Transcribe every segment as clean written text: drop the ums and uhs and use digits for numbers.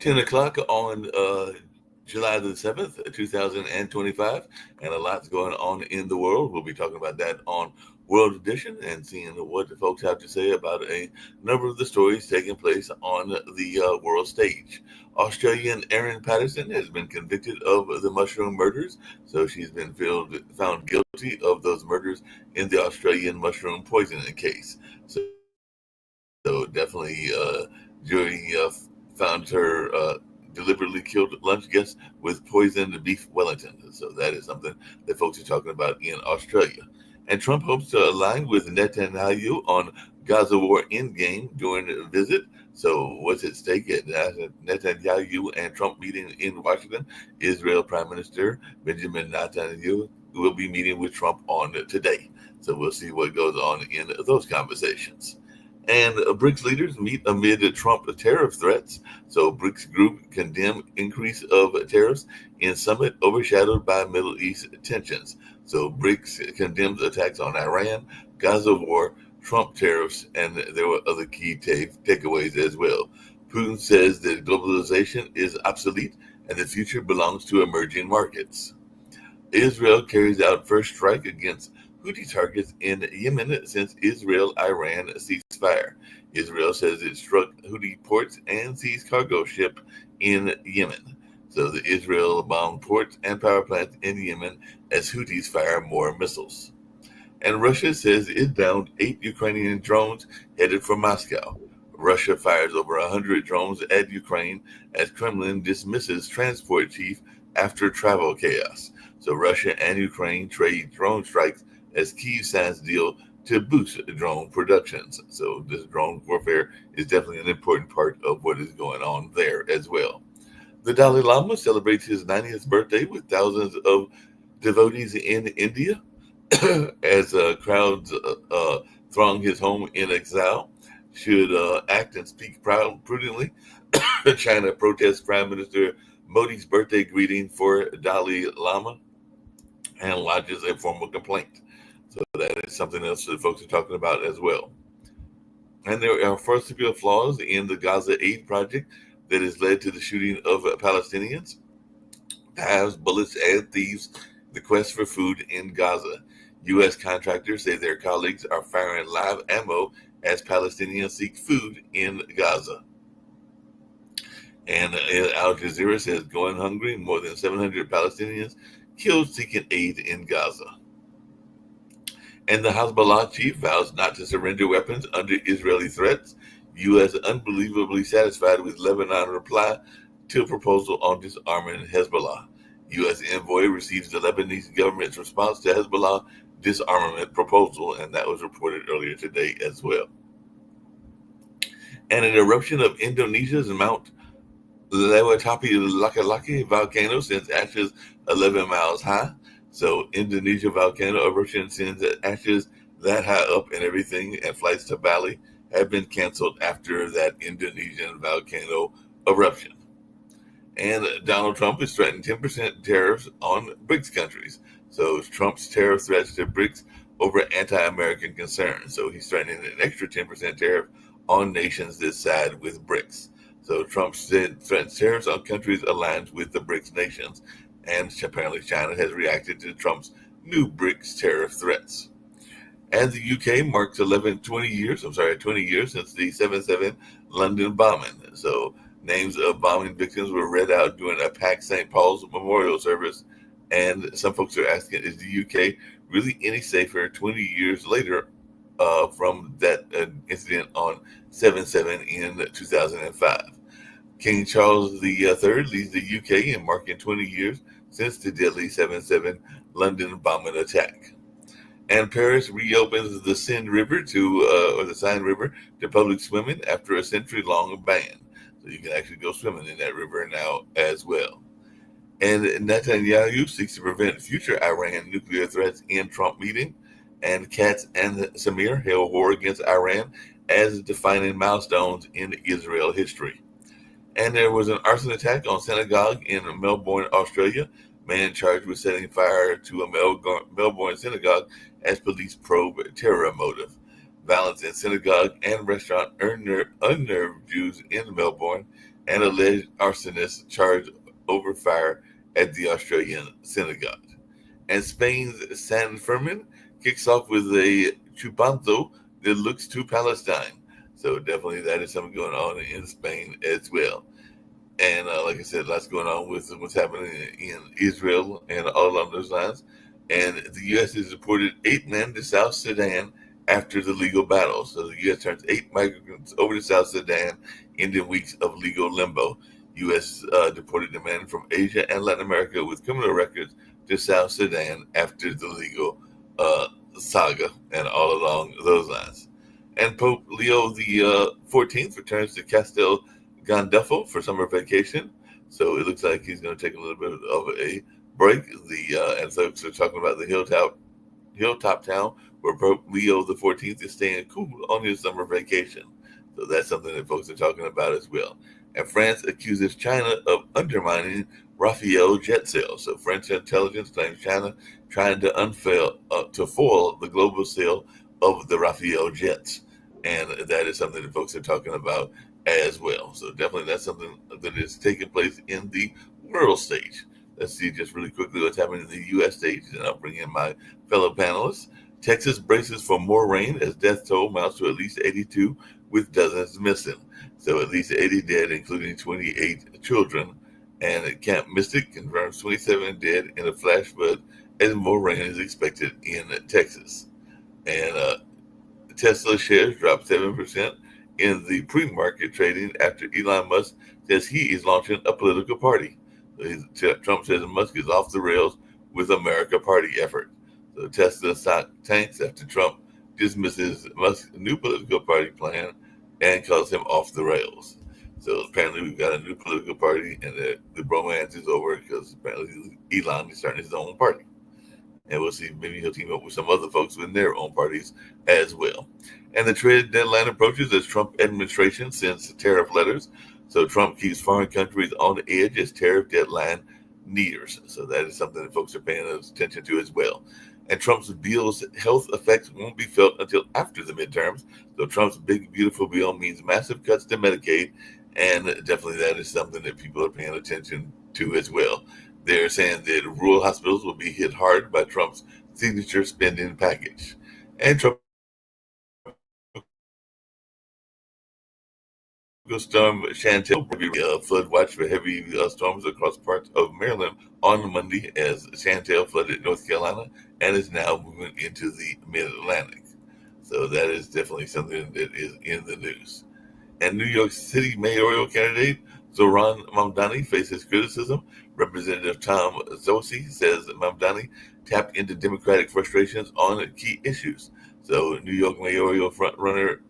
10 o'clock on July the 7th, 2025, and a lot's going on in the world. We'll be talking about that on World Edition and seeing what the folks have to say about a number of the stories taking place on the world stage. Australian Erin Patterson has been convicted of the mushroom murders, so she's been found guilty of those murders in the Australian mushroom poisoning case. So definitely, jury found her deliberately killed lunch guests with poisoned beef Wellington. So that is something that folks are talking about in Australia. And Trump hopes to align with Netanyahu on Gaza war endgame during a visit. So what's at stake at Netanyahu and Trump meeting in Washington? Israel Prime Minister Benjamin Netanyahu will be meeting with Trump on today. So we'll see what goes on in those conversations. And BRICS leaders meet amid Trump tariff threats. So BRICS group condemn increase of tariffs in summit overshadowed by Middle East tensions. So BRICS condemns attacks on Iran, Gaza war, Trump tariffs, and there were other key takeaways as well. Putin says that globalization is obsolete and the future belongs to emerging markets. Israel carries out first strike against Houthi targets in Yemen since Israel-Iran ceasefire. Israel says it struck Houthi ports and seized cargo ship in Yemen. So the Israel bombed ports and power plants in Yemen as Houthis fire more missiles. And Russia says it downed 8 Ukrainian drones headed for Moscow. Russia fires over 100 drones at Ukraine as Kremlin dismisses transport chief after travel chaos. So Russia and Ukraine trade drone strikes as Kyiv signs deal to boost drone productions. So this drone warfare is definitely an important part of what is going on there as well. The Dalai Lama celebrates his 90th birthday with thousands of devotees in India as crowds throng his home in exile. Should act and speak prudently. China protests Prime Minister Modi's birthday greeting for Dalai Lama and lodges a formal complaint. So that is something else that folks are talking about as well. And there are foreseeable flaws in the Gaza aid project that has led to the shooting of Palestinians. Knives, bullets, and thieves, the quest for food in Gaza. U.S. contractors say their colleagues are firing live ammo as Palestinians seek food in Gaza. And Al Jazeera says going hungry, more than 700 Palestinians killed seeking aid in Gaza. And the Hezbollah chief vows not to surrender weapons under Israeli threats. U.S. unbelievably satisfied with Lebanon reply to proposal on disarming Hezbollah. U.S. envoy receives the Lebanese government's response to Hezbollah disarmament proposal, and that was reported earlier today as well. And an eruption of Indonesia's Mount Lewatapi Laki volcano sends ashes 11 miles high. So Indonesia volcano eruption sends ashes that high up and everything, and flights to Bali have been canceled after that Indonesian volcano eruption. And Donald Trump is threatening 10% tariffs on BRICS countries. So Trump's tariff threats to BRICS over anti-American concerns. So he's threatening an extra 10% tariff on nations that side with BRICS. So Trump threatens tariffs on countries aligned with the BRICS nations. And apparently China has reacted to Trump's new BRICS tariff threats. And the UK marks 20 years since the 7/7 London bombing. So names of bombing victims were read out during a packed St. Paul's memorial service. And some folks are asking, is the UK really any safer 20 years later from that incident on 7/7 in 2005? King Charles III leads the UK in marking 20 years since the deadly 7/7 London bombing attack. And Paris reopens the Seine River the Seine River to public swimming after a century-long ban. So you can actually go swimming in that river now as well. And Netanyahu seeks to prevent future Iran nuclear threats in Trump meeting. And Katz and Samir hail war against Iran as defining milestones in Israel history. And there was an arson attack on synagogue in Melbourne, Australia. Man charged with setting fire to a Melbourne synagogue as police probe terror motive. Violence in synagogue and restaurant unnerved Jews in Melbourne and alleged arsonist charged over fire at the Australian synagogue. And Spain's San Fermin kicks off with a chupanzo that looks to Palestine. So definitely that is something going on in Spain as well. And like I said, lots going on with what's happening in Israel and all along those lines. And the U.S. has deported 8 men to South Sudan after the legal battle. So the U.S. turns 8 migrants over to South Sudan, ending weeks of legal limbo. U.S. Deported the men from Asia and Latin America with criminal records to South Sudan after the legal saga and all along those lines. And Pope Leo the 14th returns to Castel Gandolfo for summer vacation. So it looks like he's going to take a little bit of a break. And folks are talking about the hilltop town where Pope Leo the 14th is staying cool on his summer vacation. So that's something that folks are talking about as well. And France accuses China of undermining Rafale jet sales. So French intelligence claims China trying to foil the global sale of the Rafale jets. And that is something that folks are talking about as well. So definitely that's something that is taking place in the world stage. Let's see just really quickly what's happening in the U.S. stage, and I'll bring in my fellow panelists. Texas braces for more rain as death toll mounts to at least 82, with dozens missing. So at least 80 dead, including 28 children. And Camp Mystic confirms 27 dead in a flash flood as more rain is expected in Texas. And Tesla shares dropped 7% in the pre-market trading after Elon Musk says he is launching a political party. Trump says Musk is off the rails with America Party effort. So Tesla stock tanks after Trump dismisses Musk's new political party plan and calls him off the rails. So apparently we've got a new political party, and the bromance is over because apparently Elon is starting his own party. And we'll see, maybe he'll team up with some other folks with their own parties as well. And the trade deadline approaches as Trump administration sends tariff letters. So Trump keeps foreign countries on the edge as tariff deadline nears. So that is something that folks are paying attention to as well. And Trump's bill's health effects won't be felt until after the midterms. So Trump's big, beautiful bill means massive cuts to Medicaid. And definitely that is something that people are paying attention to as well. They're saying that rural hospitals will be hit hard by Trump's signature spending package. And Trump storm Chantel will be a flood watch for heavy storms across parts of Maryland on Monday as Chantel flooded North Carolina and is now moving into the mid-Atlantic. So that is definitely something that is in the news. And New York City mayoral candidate Zohran Mamdani faces criticism. Representative Tom Zosi says that Mamdani tapped into Democratic frustrations on key issues. So New York mayoral frontrunner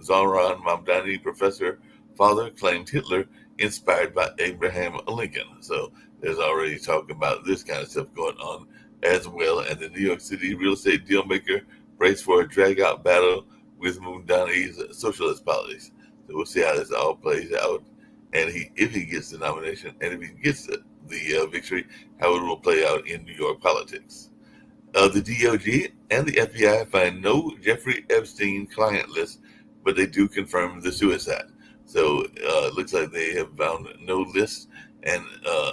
Zohran Mamdani, professor father, claimed Hitler inspired by Abraham Lincoln. So there's already talk about this kind of stuff going on as well. And the New York City real estate dealmaker braced for a drag-out battle with Mamdani's socialist policies. So we'll see how this all plays out, and if he gets the nomination, and if he gets the victory, how it will play out in New York politics. The DOJ and the FBI find no Jeffrey Epstein client list, but they do confirm the suicide. So it looks like they have found no list, and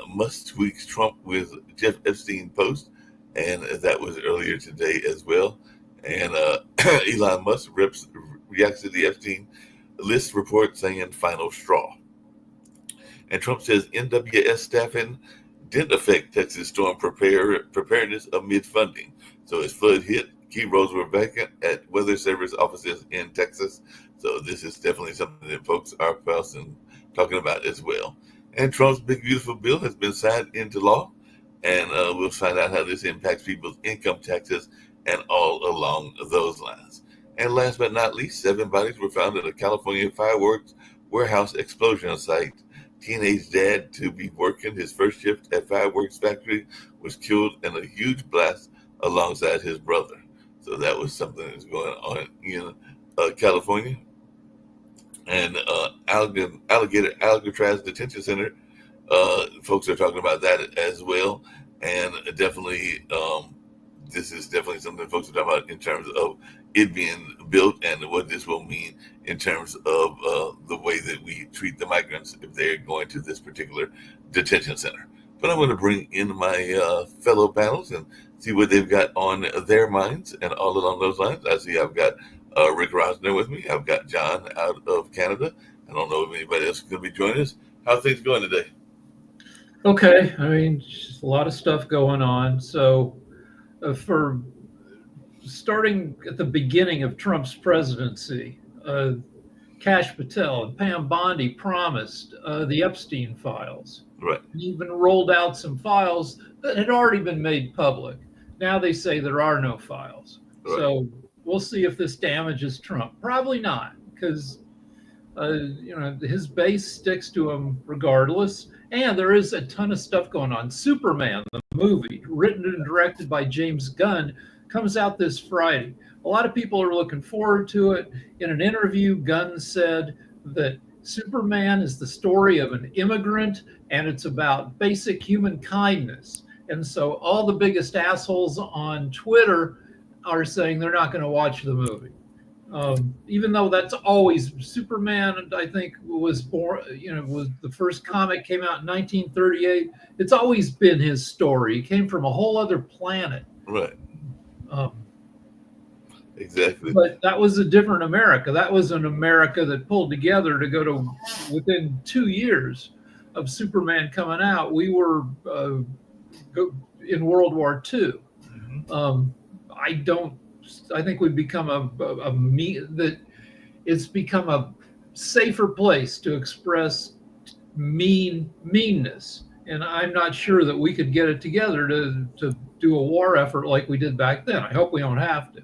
Musk tweaks Trump with Jeff Epstein post, and that was earlier today as well. And Elon Musk reacts to the Epstein list report saying final straw. And Trump says NWS staffing didn't affect Texas storm preparedness amid funding. So as flood hit, key roles were vacant at Weather Service offices in Texas. So this is definitely something that folks are talking about as well. And Trump's big beautiful bill has been signed into law, and we'll find out how this impacts people's income taxes and all along those lines. And last but not least, 7 bodies were found at a California fireworks warehouse explosion site. Teenage dad to be working his first shift at fireworks factory was killed in a huge blast alongside his brother. So that was something that's going on in California. And Alcatraz Detention Center, folks are talking about that as well. And definitely this is definitely something folks are talking about in terms of it being built and what this will mean in terms of the way that we treat the migrants if they're going to this particular detention center. But I'm going to bring in my fellow panels and see what they've got on their minds. And all along those lines, I see I've got Rick Rosner with me. I've got John out of Canada. I don't know if anybody else is going to be joining us. How are things going today? Okay, I mean, just a lot of stuff going on. So, for starting at the beginning of Trump's presidency, Kash Patel and Pam Bondi promised the Epstein files. Right. Even rolled out some files that had already been made public. Now they say there are no files. Right. So we'll see if this damages Trump. Probably not, because his base sticks to him regardless. And there is a ton of stuff going on. Superman, the movie, written and directed by James Gunn, comes out this Friday. A lot of people are looking forward to it. In an interview, Gunn said that Superman is the story of an immigrant and it's about basic human kindness. And so all the biggest assholes on Twitter are saying they're not going to watch the movie. Even though that's always Superman, I think was born, was the first comic came out in 1938. It's always been his story. He came from a whole other planet. Right. Exactly. But that was a different America. That was an America that pulled together to go to, within 2 years of Superman coming out, we were in World War II. Mm-hmm. I think we've become that it's become a safer place to express meanness. And I'm not sure that we could get it together to do a war effort like we did back then. I hope we don't have to.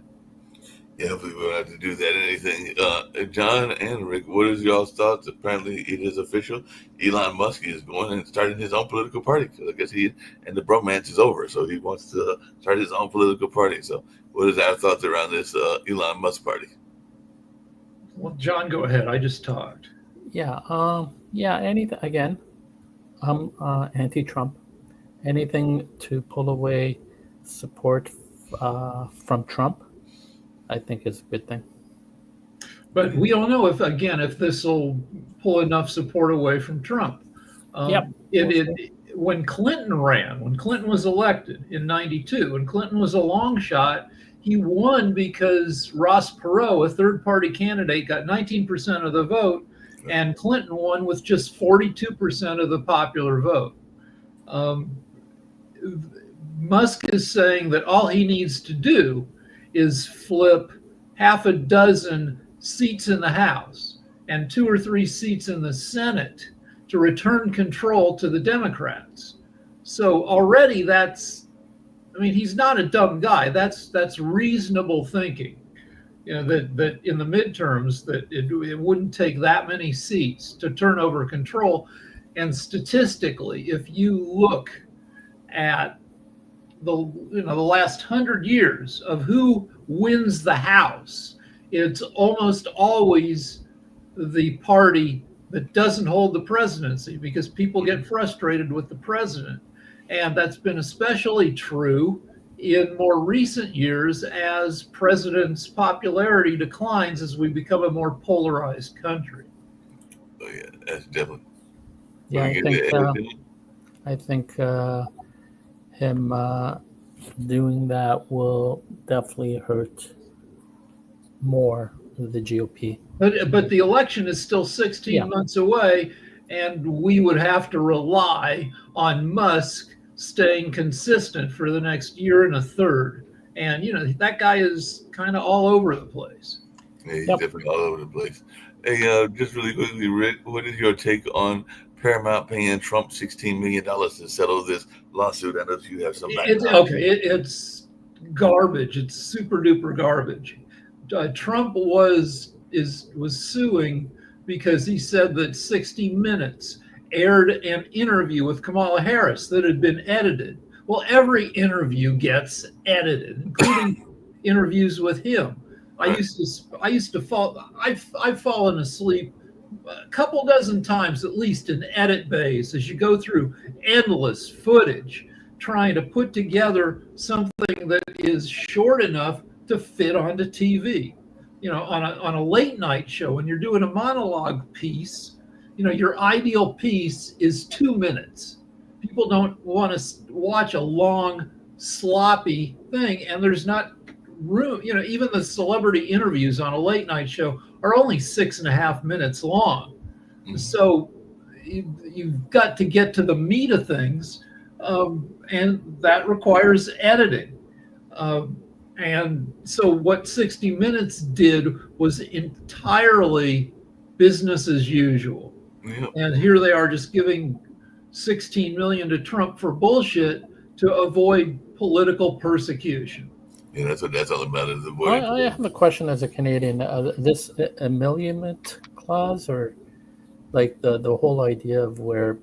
Yeah, we won't have to do that. Anything. John and Rick, what is y'all's thoughts? Apparently it is official. Elon Musk is going and starting his own political party. So I guess he and the bromance is over. So he wants to start his own political party. So what is our thoughts around this Elon Musk party? Well, John, go ahead. I just talked. Anything again. I'm anti-Trump. Anything to pull away support from Trump, I think is a good thing. But we don't know if this will pull enough support away from Trump. When Clinton was elected in 92, when Clinton was a long shot, he won because Ross Perot, a third-party candidate, got 19% of the vote, and Clinton won with just 42% of the popular vote. Musk is saying that all he needs to do is flip half a dozen seats in the House and 2 or 3 seats in the Senate to return control to the Democrats. So already he's not a dumb guy. That's reasonable thinking. That in the midterms that it wouldn't take that many seats to turn over control. And statistically, if you look at the last 100 years of who wins the House, it's almost always the party that doesn't hold the presidency because people get frustrated with the president. And that's been especially true in more recent years as president's popularity declines as we become a more polarized country. Oh yeah, that's definitely. Yeah, I think him doing that will definitely hurt more the GOP. But the election is still 16 months away, and we would have to rely on Musk staying consistent for the next year and a third. And, that guy is kind of all over the place. Yeah, he's definitely all over the place. Hey, just really quickly, Rick, what is your take on Paramount paying Trump $16 million to settle this lawsuit? I know that you have some background. It's garbage. It's super duper garbage. Trump was suing because he said that 60 Minutes aired an interview with Kamala Harris that had been edited. Well, every interview gets edited, including interviews with him. I've fallen asleep a couple dozen times at least in edit bays as you go through endless footage trying to put together something that is short enough to fit onto TV. On a late night show, when you're doing a monologue piece, your ideal piece is 2 minutes. People don't want to watch a long, sloppy thing, and there's not room. Even the celebrity interviews on a late night show are only 6.5 minutes long. So you've got to get to the meat of things, and that requires editing. And so what 60 Minutes did was entirely business as usual. Yep. And here they are just giving 16 million to Trump for bullshit to avoid political persecution. Yeah, that's all about is I avoiding. have a question as a Canadian. This emolument clause, or like the whole idea of where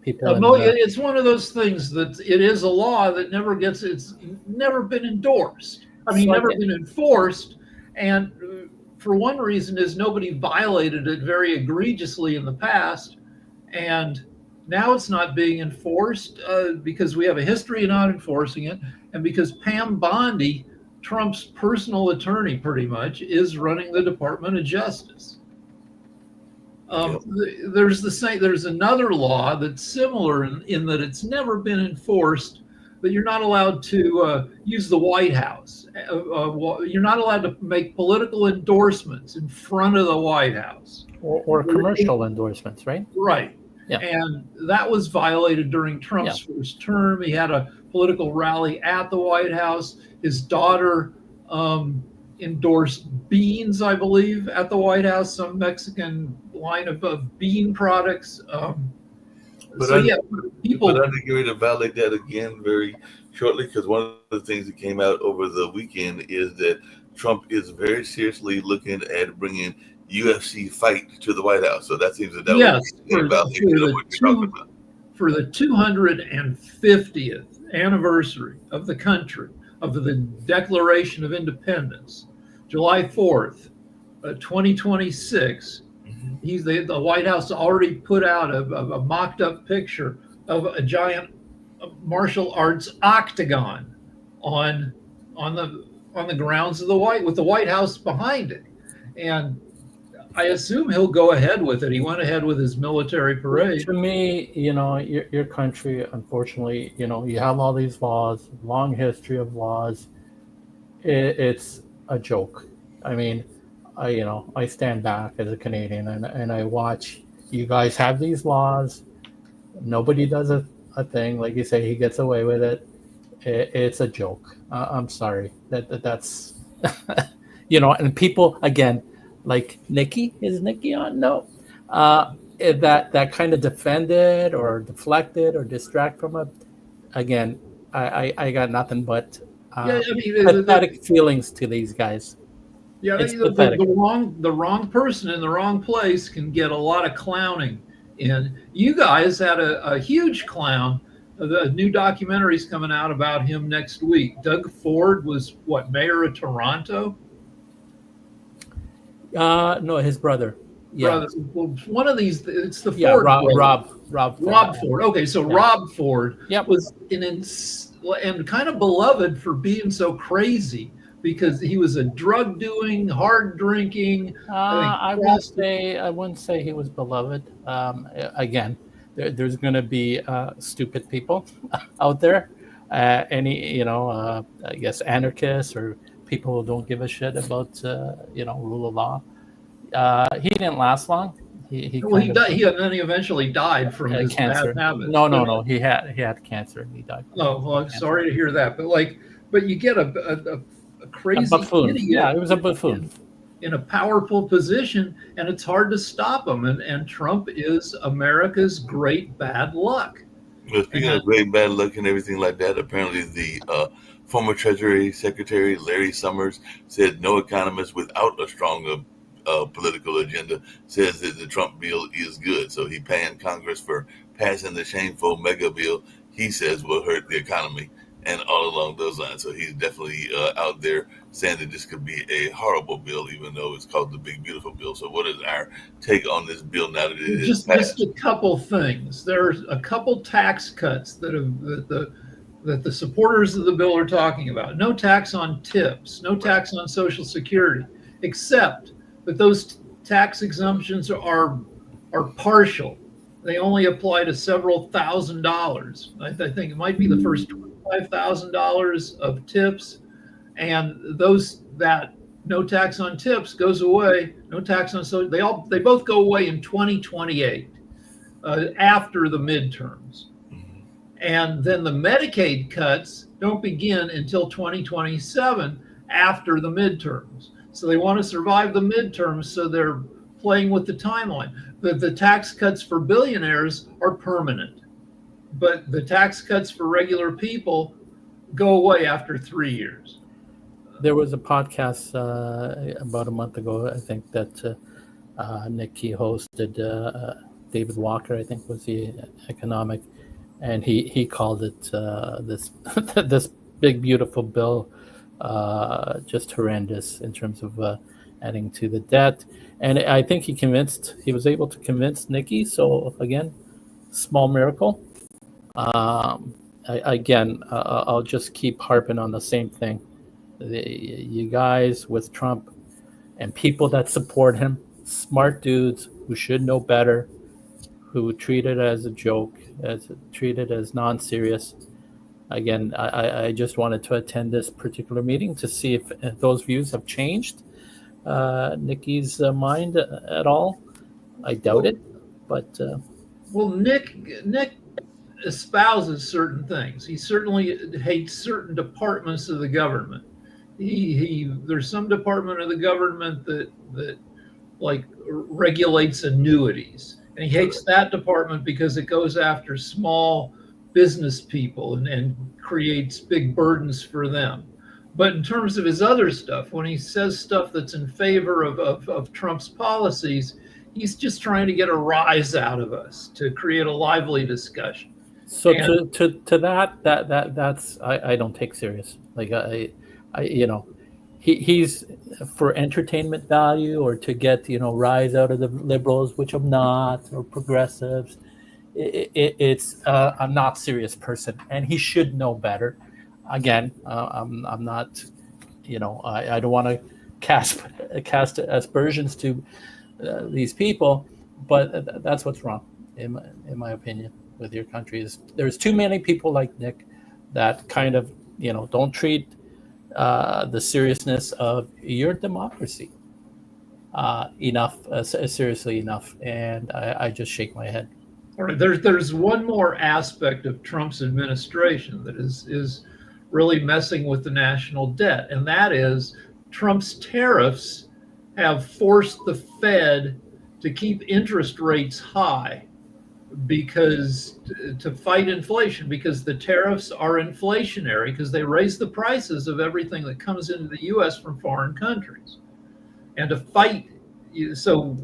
people. It's one of those things that it is a law that it's never been endorsed. Never been enforced. And for one reason is nobody violated it very egregiously in the past. And now it's not being enforced because we have a history of not enforcing it. And because Pam Bondi, Trump's personal attorney pretty much, is running the Department of Justice. There's another law that's similar in that it's never been enforced, but you're not allowed to use the White House. You're not allowed to make political endorsements in front of the White House. Or commercial endorsements, right? Right. Yeah. And that was violated during Trump's first term. He had a political rally at the White House. His daughter endorsed beans, I believe, at the White House, some Mexican line of bean products. But I think we're going to validate that again very shortly, because one of the things that came out over the weekend is that Trump is very seriously looking at bringing UFC fight to the White House. So that seems that for the 250th anniversary of the country, of the Declaration of Independence, July 4th, 2026. The White House already put out a mocked up picture of a giant martial arts octagon on the grounds of with the White House behind it. And I assume he'll go ahead with it. He went ahead with his military parade. To me, your country, unfortunately, you have all these laws, long history of laws. It's a joke. I stand back as a Canadian and I watch you guys have these laws. Nobody does a thing. Like you say, he gets away with it. It's a joke. I'm sorry. That's, and people, again, like Nikki, is Nikki on? No. That kind of defended or deflected or distract from it. Again, I got nothing but pathetic feelings to these guys. Yeah, the wrong person in the wrong place can get a lot of clowning in. You guys had a huge clown. The new documentary's coming out about him next week. Doug Ford was mayor of Toronto? No, his brother. Yeah. Brother. Well, one of these, it's the Ford. Rob Ford. Okay, so yeah. Rob Ford was and kind of beloved for being so crazy, because he was a drug doing, hard drinking. I wouldn't say he was beloved. Again, there's going to be stupid people out there. I guess anarchists or people who don't give a shit about rule of law. He didn't last long. He eventually died from his cancer. Bad habits. No. He had cancer and he died. Oh, well, I'm sorry to hear that. But you get a crazy buffoon. idiot. Yeah, he was a buffoon in a powerful position, and it's hard to stop him. And Trump is America's great bad luck. Well, speaking of great bad luck and everything like that, apparently the former Treasury Secretary Larry Summers said no economist without a stronger political agenda says that the Trump bill is good. So he panned Congress for passing the shameful mega bill he says will hurt the economy and all along those lines. So he's definitely out there saying that this could be a horrible bill, even though it's called the Big Beautiful Bill. So what is our take on this bill now that it is passed? Just a couple things. There's a couple tax cuts that that the supporters of the bill are talking about. No tax on tips, no tax on Social Security, except that those tax exemptions are partial. They only apply to several $1,000s. I think it might be the first $25,000 of tips, and those that no tax on tips goes away. No tax on so they both go away in 2028 after the midterms. And then the Medicaid cuts don't begin until 2027 after the midterms. So they want to survive the midterms, so they're playing with the timeline. The tax cuts for billionaires are permanent, but the tax cuts for regular people go away after 3 years. There was a podcast about a month ago, I think, that Nick Key hosted. David Walker, I think, was the economic, and he called it this this big beautiful bill just horrendous in terms of adding to the debt. And I think he was able to convince Nikki. So again, small miracle. I'll just keep harping on the same thing. You guys with Trump and people that support him, smart dudes who should know better, who treat it as a joke, treat it as non-serious. Again, I just wanted to attend this particular meeting to see if those views have changed Nikki's mind at all. I doubt it, but well, Nick espouses certain things. He certainly hates certain departments of the government. There's some department of the government that like regulates annuities, and he hates that department because it goes after small business people and creates big burdens for them. But in terms of his other stuff, when he says stuff that's in favor of Trump's policies, he's just trying to get a rise out of us to create a lively discussion. So to that's I don't take serious. Like I he's for entertainment value or to get rise out of the liberals, which I'm not, or progressives. It's a not serious person, and he should know better. Again, I'm not, I don't want to cast aspersions to these people, but that's what's wrong in my opinion with your country. Is there's too many people like Nick that kind of don't treat the seriousness of your democracy seriously enough, and I just shake my head. All right, there's one more aspect of Trump's administration that is really messing with the national debt, and that is Trump's tariffs have forced the Fed to keep interest rates high because to fight inflation, because the tariffs are inflationary, because they raise the prices of everything that comes into the U.S. from foreign countries, and to fight. So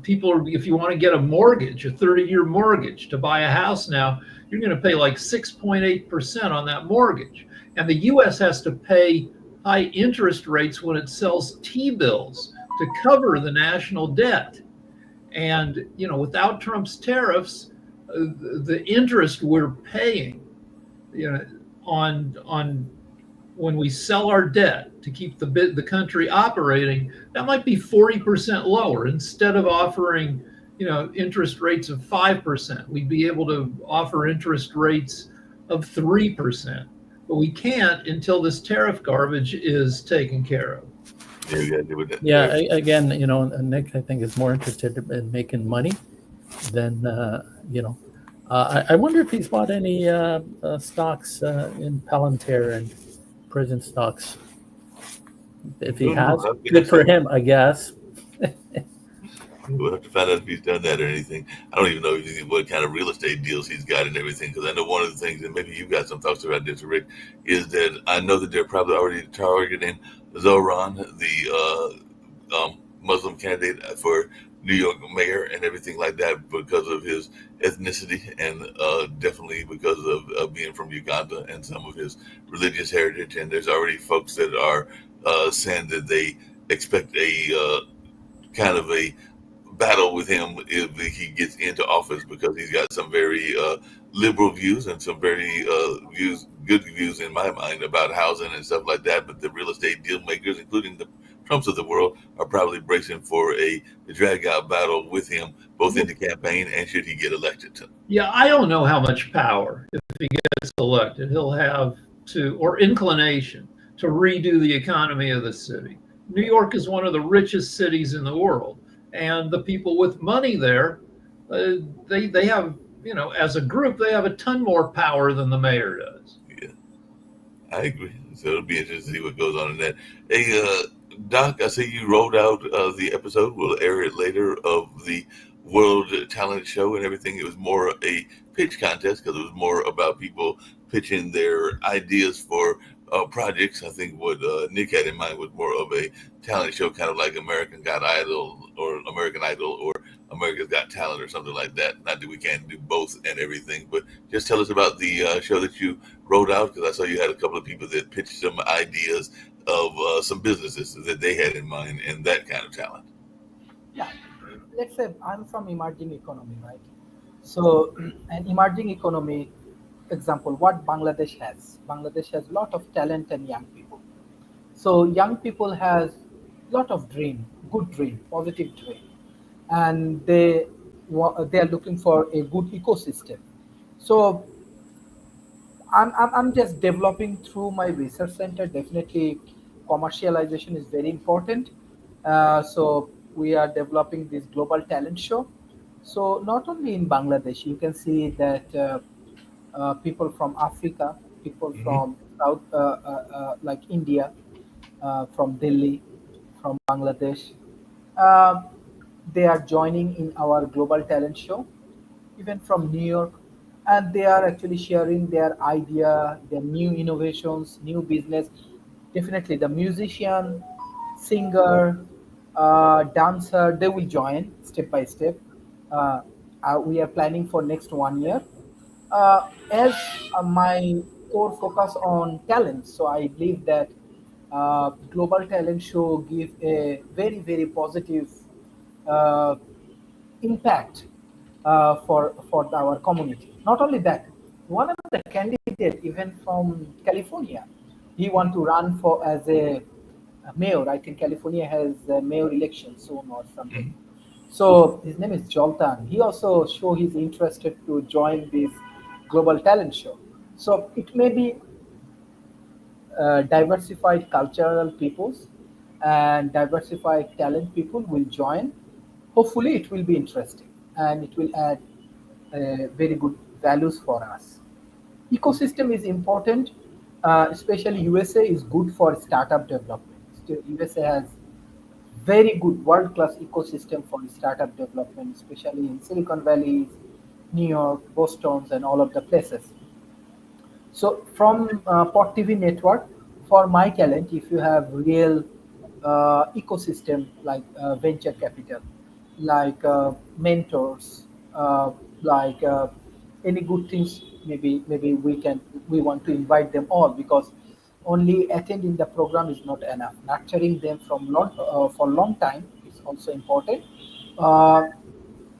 people, if you want to get a mortgage, a 30-year mortgage to buy a house now, you're going to pay like 6.8% on that mortgage. And the U.S. has to pay high interest rates when it sells T-bills to cover the national debt. And, without Trump's tariffs, the interest we're paying, on when we sell our debt to keep the country operating, that might be 40% lower. Instead of offering, interest rates of 5%, we'd be able to offer interest rates of 3%. But we can't until this tariff garbage is taken care of. Yeah, you gotta do with that. Yeah, again, Nick, I think is more interested in making money than I wonder if he's bought any stocks in Palantir and prison stocks. If he has, good for him, I guess. We'll have to find out if he's done that or anything. I don't even know what kind of real estate deals he's got and everything, because I know one of the things, and maybe you've got some thoughts about this, Rick, is that I know that they're probably already targeting Zohran, the Muslim candidate for New York mayor and everything like that because of his ethnicity and definitely because of being from Uganda and some of his religious heritage. And there's already folks that are saying that they expect a kind of a battle with him if he gets into office, because he's got some very liberal views and some very good views in my mind about housing and stuff like that. But the real estate deal makers, including the Trumps of the world, are probably bracing for a drag out battle with him, both in the campaign and should he get elected. Yeah, I don't know how much power, if he gets elected, he'll have to, or inclination to redo the economy of the city. New York is one of the richest cities in the world, and the people with money there, they have, as a group, they have a ton more power than the mayor does. Yeah, I agree. So it'll be interesting to see what goes on in that. Hey, Doc, I see you rolled out the episode. We'll air it later of the World Talent Show and everything. It was more a pitch contest because it was more about people pitching their ideas for projects. I think what Nick had in mind was more of a talent show, kind of like American Got Idol or American Idol or America's Got Talent or something like that. Not that we can't do both and everything, but just tell us about the show that you wrote out, because I saw you had a couple of people that pitched some ideas of some businesses that they had in mind and that kind of talent. Yeah, let's say I'm from emerging economy, right? So an emerging economy example, what Bangladesh has. Bangladesh has a lot of talent and young people. So young people has a lot of dream, good dream, positive dream, and they are looking for a good ecosystem. So I'm just developing through my research center. Definitely, commercialization is very important. So we are developing this global talent show. So not only in Bangladesh, you can see that people from Africa, people from South, like India, from Delhi, from Bangladesh, uh, they are joining in our global talent show, even from New York, and they are actually sharing their idea, their new innovations, new business. Definitely, the musician, singer, dancer, they will join step by step. Uh, we are planning for next 1 year. As my core focus on talent, so I believe that global talent show give a very very positive uh, impact for our community. Not only that, one of the candidate even from California, he want to run for as a mayor. I think California has a mayor election soon or something. So his name is Joltan. He also show he's interested to join this global talent show. So it may be diversified cultural peoples and diversified talent people will join. Hopefully, it will be interesting and it will add very good values for us. Ecosystem is important, especially USA is good for startup development. Still, USA has very good world-class ecosystem for startup development, especially in Silicon Valley, New York, Boston, and all of the places. So from Pod TV network, for my talent, if you have real ecosystem like venture capital, like mentors, like any good things, maybe we want to invite them all, because only attending the program is not enough. Nurturing them from for long time is also important. Uh,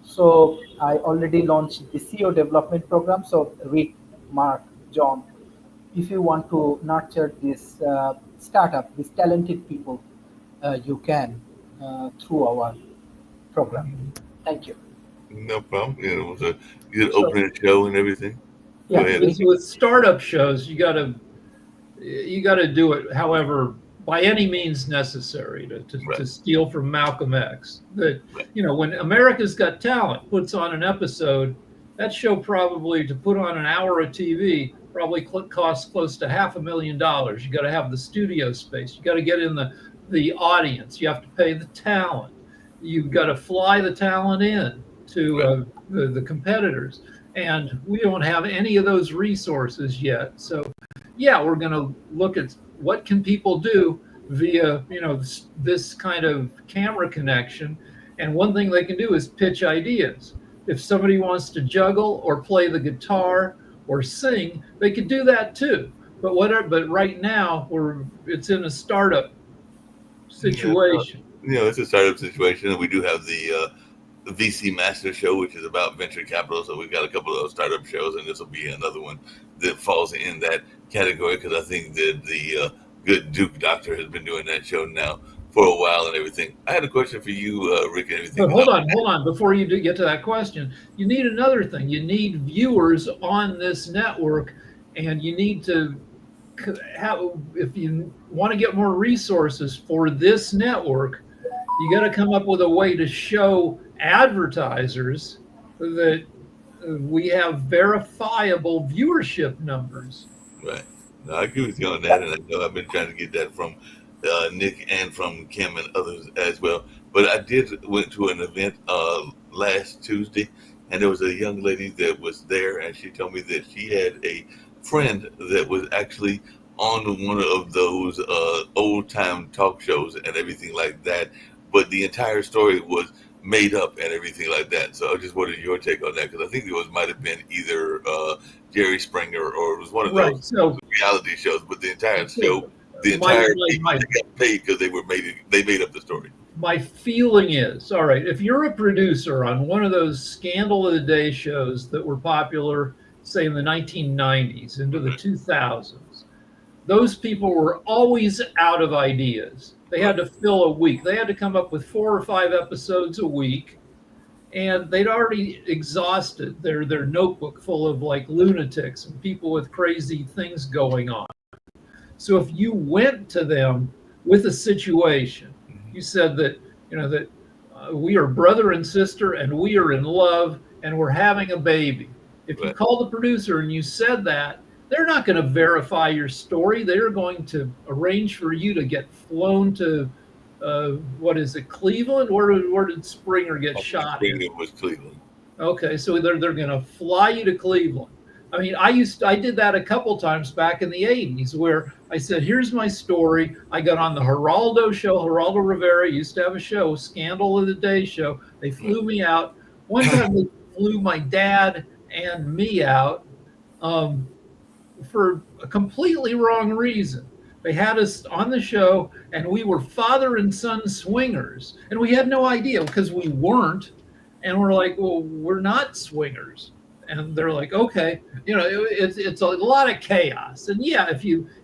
so I already launched the CEO development program. So Rick, Mark, John, if you want to nurture this startup, these talented people, you can through our program. Thank you. No problem. It was a good So opening show and everything. Go yeah, ahead. thank you. With startup shows, you got to do it, however, by any means necessary Right. to steal from Malcolm X. That Right. when America's Got Talent puts on an episode, that show probably to put on an hour of TV probably costs close to $500,000. You got to have the studio space. You got to get in the audience. You have to pay the talent. You've got to fly the talent in to Right. the competitors, and we don't have any of those resources yet. So yeah, we're going to look at what can people do via this kind of camera connection. And one thing they can do is pitch ideas. If somebody wants to juggle or play the guitar or sing, they could do that too. But right now it's in a startup Yeah. situation. It's a startup situation, and we do have the the VC Master Show, which is about venture capital. So we've got a couple of those startup shows, and this will be another one that falls in that category because I think that the good Duke Doctor has been doing that show now for a while and everything. I had a question for you, Rick, and everything. But hold on. Before you get to that question, you need another thing. You need viewers on this network, and you need to have, if you want to get more resources for this network, you got to come up with a way to show advertisers that we have verifiable viewership numbers. Right. No, I agree with you on that, and I know I've been trying to get that from Nick and from Kim and others as well. But I went to an event last Tuesday, and there was a young lady that was there, and she told me that she had a friend that was actually on one of those old time talk shows and everything like that. But the entire story was made up and everything like that. So I just wanted your take on that because I think it might have been either Jerry Springer or it was one of those reality shows. But the entire show, the entire people got paid because they made up the story. My feeling is, all right, if you're a producer on one of those Scandal of the Day shows that were popular, say in the 1990s into the 2000s, those people were always out of ideas. They had to fill a week. They had to come up with 4 or 5 episodes a week, and they'd already exhausted their notebook full of like lunatics and people with crazy things going on. So if you went to them with a situation, you said that we are brother and sister and we are in love and we're having a baby. If you call the producer and you said that, they're not going to verify your story. They're going to arrange for you to get flown to, Cleveland? Where did Springer get shot? It was Cleveland. Okay, so they're going to fly you to Cleveland. I mean, I did that a couple times back in the 80s where I said, here's my story. I got on the Geraldo show. Geraldo Rivera used to have a show, Scandal of the Day show. They flew me out. One time they flew my dad and me out. For a completely wrong reason. They had us on the show and we were father and son swingers and we had no idea because we weren't, and we're like, well, we're not swingers, and they're like, okay, it's a lot of chaos. And yeah,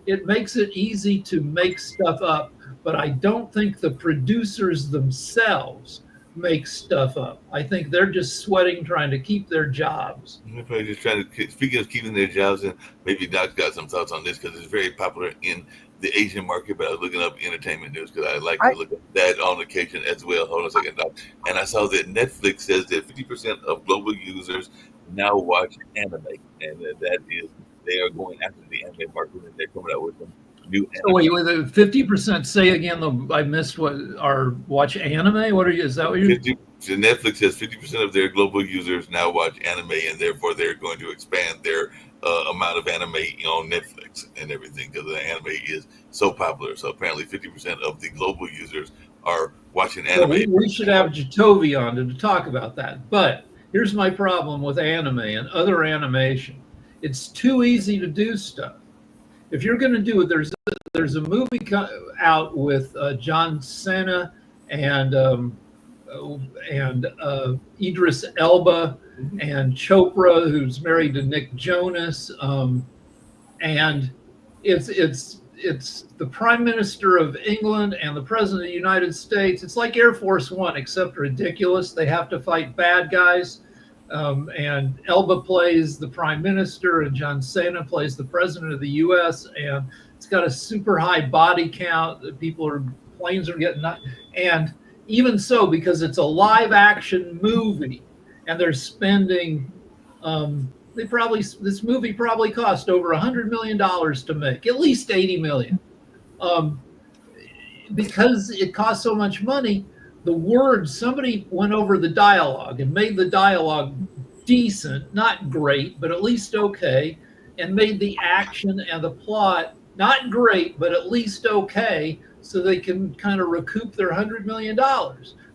it makes it easy to make stuff up, but I don't think the producers themselves make stuff up. I think they're just sweating, trying to keep their jobs. They're probably just trying to, speaking of keeping their jobs, and maybe Doc's got some thoughts on this because it's very popular in the Asian market, but I was looking up entertainment news because I like to look at that on occasion as well. Hold on a second, Doc. And I saw that Netflix says that 50% of global users now watch anime, and that is, they are going after the anime market and they're coming out with some new anime. So wait, 50% say again, I missed watch anime? Is that what you're... So Netflix says 50% of their global users now watch anime, and therefore they're going to expand their amount of anime on Netflix and everything because the anime is so popular. So apparently 50% of the global users are watching anime. Well, we should have Jatovi on to talk about that. But here's my problem with anime and other animation. It's too easy to do stuff. If you're going to do it, there's a movie out with John Cena and Idris Elba and Chopra, who's married to Nick Jonas, and it's the Prime Minister of England and the President of the United States. It's like Air Force One, except ridiculous. They have to fight bad guys. And Elba plays the Prime Minister and John Cena plays the President of the U.S. And it's got a super high body count. Planes are getting nuts. And even so, because it's a live action movie and they're spending, this movie probably cost over $100 million to make, at least 80 million. Because it costs so much money, somebody went over the dialogue and made the dialogue decent, not great, but at least okay, and made the action and the plot not great, but at least okay, so they can kind of recoup their $100 million.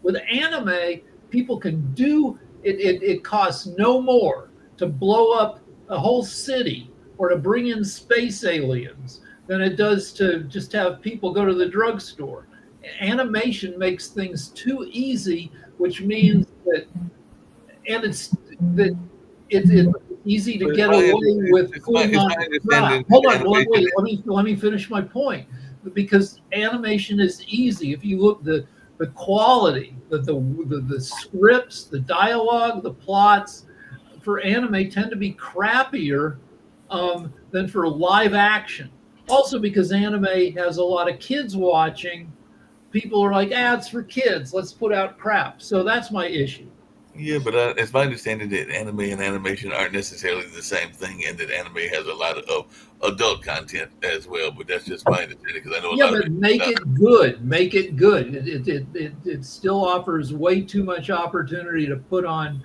With anime, people can do it. It costs no more to blow up a whole city or to bring in space aliens than it does to just have people go to the drugstore. Animation makes things too easy which means that, and it's easy to But get my- away with it's putting my on understanding crap. Hold that on, wait, animation- let me finish my point. Because animation is easy. If you look the quality, the scripts, the dialogue, the plots for anime tend to be crappier than for live action. Also, because anime has a lot of kids watching, people are like, it's for kids. Let's put out crap. So that's my issue. Yeah, but it's my understanding that anime and animation aren't necessarily the same thing, and that anime has a lot of adult content as well. But that's just my understanding because I know a Yeah, lot of but people. make it good. Make it good. It still offers way too much opportunity to put on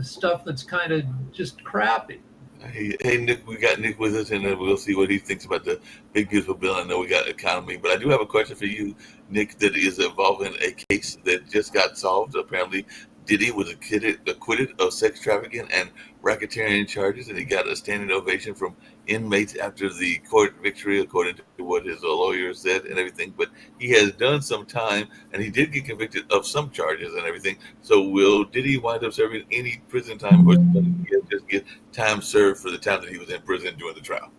stuff that's kind of just crappy. Hey, Nick, we got Nick with us, and we'll see what he thinks about the big beautiful bill. I know we got economy, but I do have a question for you, Nick, that is involving a case that just got solved. Apparently, Diddy was acquitted of sex trafficking and racketeering charges, and he got a standing ovation from inmates after the court victory, according to what his lawyer said and everything. But he has done some time, and he did get convicted of some charges and everything. So, did he wind up serving any prison time, or did he just get time served for the time that he was in prison during the trial?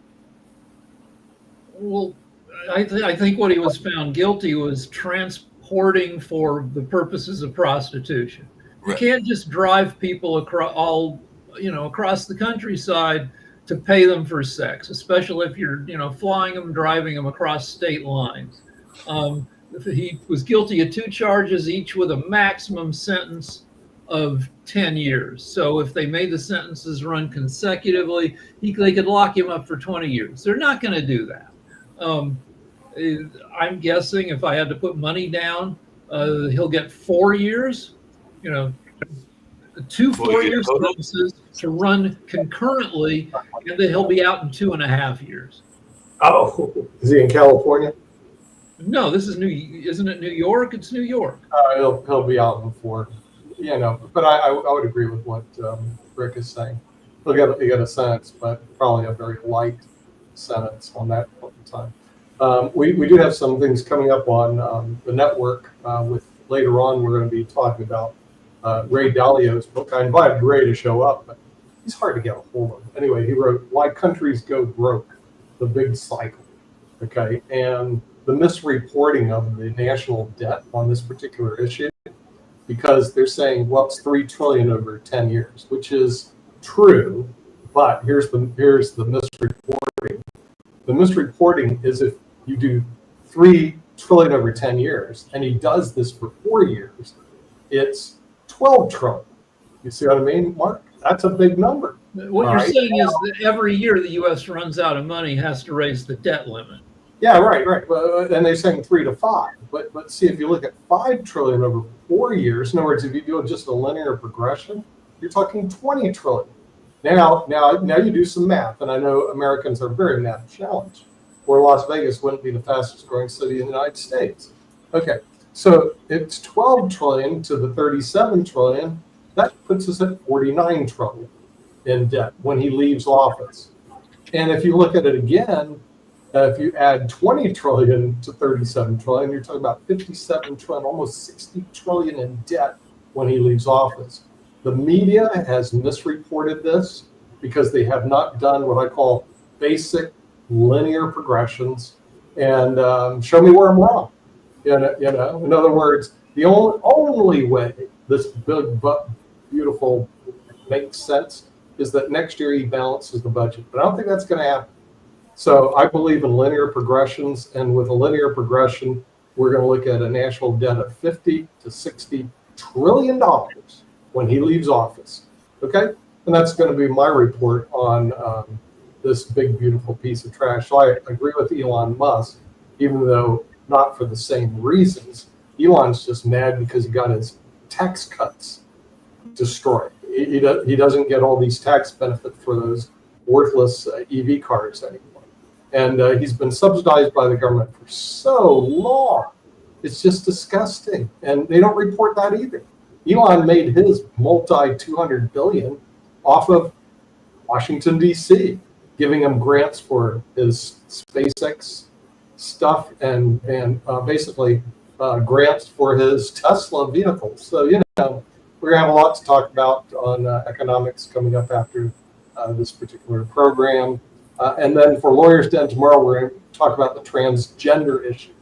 Well, I think what he was found guilty was transporting for the purposes of prostitution. You Right. can't just drive people across the countryside to pay them for sex, especially if you're flying them, driving them across state lines. He was guilty of 2 charges, each with a maximum sentence of 10 years. So if they made the sentences run consecutively, they could lock him up for 20 years. They're not going to do that. I'm guessing if I had to put money down, he'll get 4 years. 2 4-year sentences to run concurrently, and then he'll be out in 2.5 years. Oh, is he in California? No, this is isn't it New York? It's New York. He'll be out before, But I would agree with what Rick is saying. He'll get a sentence, but probably a very light sentence on that point in time. We do have some things coming up on the network. With later on, we're going to be talking about Ray Dalio's book. I invited Ray to show up, but he's hard to get a hold of. Anyway, he wrote "Why Countries Go Broke: The Big Cycle." Okay, and the misreporting of the national debt on this particular issue, because they're saying, well, it's $3 trillion over 10 years, which is true, but here's the misreporting. The misreporting is if you do $3 trillion over 10 years, and he does this for 4 years, it's 12 trillion. You see what I mean, Mark? That's a big number. What you're saying is that every year the U.S. runs out of money, has to raise the debt limit. Yeah, right. And they're saying 3 to 5. But see, if you look at 5 trillion over 4 years, in other words, if you do just a linear progression, you're talking 20 trillion. Now you do some math, and I know Americans are very math challenged, or Las Vegas wouldn't be the fastest growing city in the United States. Okay, so it's 12 trillion to the 37 trillion. That puts us at 49 trillion in debt when he leaves office. And if you look at it again, if you add 20 trillion to 37 trillion, you're talking about 57 trillion, almost 60 trillion in debt when he leaves office. The media has misreported this because they have not done what I call basic linear progressions and show me where I'm wrong. In other words, the only way this big, beautiful makes sense is that next year he balances the budget. But I don't think that's going to happen. So I believe in linear progressions, and with a linear progression, we're going to look at a national debt of $50 to $60 trillion when he leaves office. Okay, and that's going to be my report on this big, beautiful piece of trash. So I agree with Elon Musk, even though not for the same reasons. Elon's just mad because he got his tax cuts destroyed. He doesn't get all these tax benefits for those worthless EV cars anymore. And he's been subsidized by the government for so long. It's just disgusting. And they don't report that either. Elon made his multi-200 billion off of Washington, D.C., giving him grants for his SpaceX stuff and basically grants for his Tesla vehicles. So, you know, we're going to have a lot to talk about on economics coming up after this particular program. And then for Lawyers Den tomorrow, we're going to talk about the transgender issue.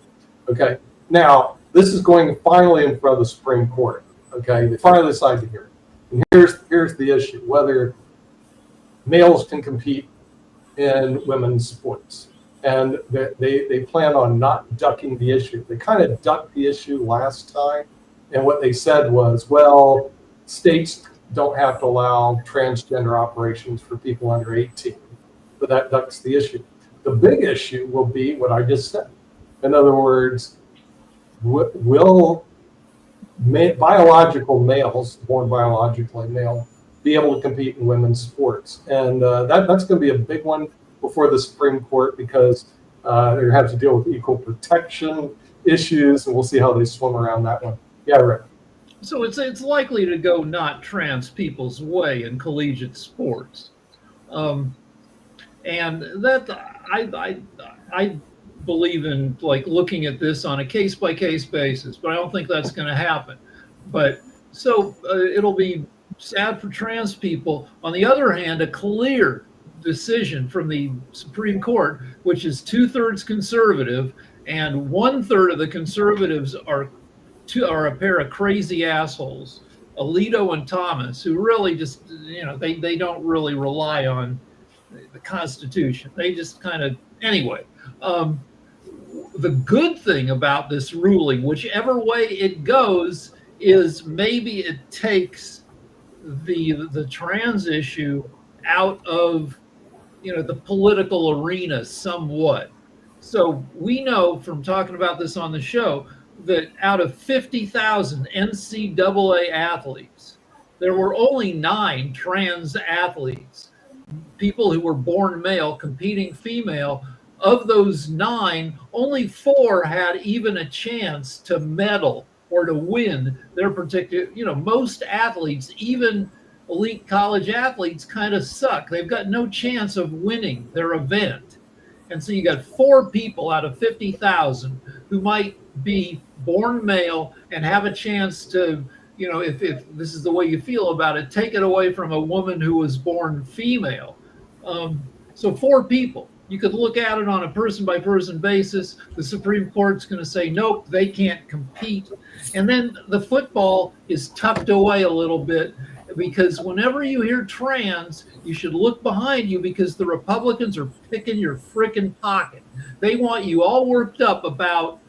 Okay. Now, this is going finally in front of the Supreme Court. Okay. They finally decided to hear it. And here's the issue, whether males can compete in women's sports. And they plan on not ducking the issue. They kind of ducked the issue last time. And what they said was, well, states don't have to allow transgender operations for people under 18. But that ducks the issue. The big issue will be what I just said. In other words, will biological males, born biologically male, be able to compete in women's sports? And that's going to be a big one before the Supreme Court, because they have to deal with equal protection issues, and we'll see how they swim around that one. Yeah, Rick. So it's likely to go not trans people's way in collegiate sports, and that I believe in, like, looking at this on a case by case basis, but I don't think that's going to happen. But so it'll be sad for trans people. On the other hand, a clear decision from the Supreme Court, which is 2/3 conservative, and 1/3 of the conservatives are a pair of crazy assholes, Alito and Thomas, who really just, you know, they don't really rely on the Constitution. They just kind of, anyway. The good thing about this ruling, whichever way it goes, is maybe it takes the trans issue out of, you know, the political arena somewhat. So we know from talking about this on the show that out of 50,000 NCAA athletes, there were only 9 trans athletes, people who were born male competing female. Of those 9, only 4 had even a chance to medal or to win their particular, you know, most athletes, even elite college athletes, kind of suck. They've got no chance of winning their event. And so you got 4 people out of 50,000 who might be born male and have a chance to, you know, if this is the way you feel about it, take it away from a woman who was born female. So 4 people. You could look at it on a person-by-person basis. The Supreme Court's going to say, nope, they can't compete. And then the football is tucked away a little bit, because whenever you hear trans, you should look behind you, because the Republicans are picking your frickin' pocket. They want you all worked up about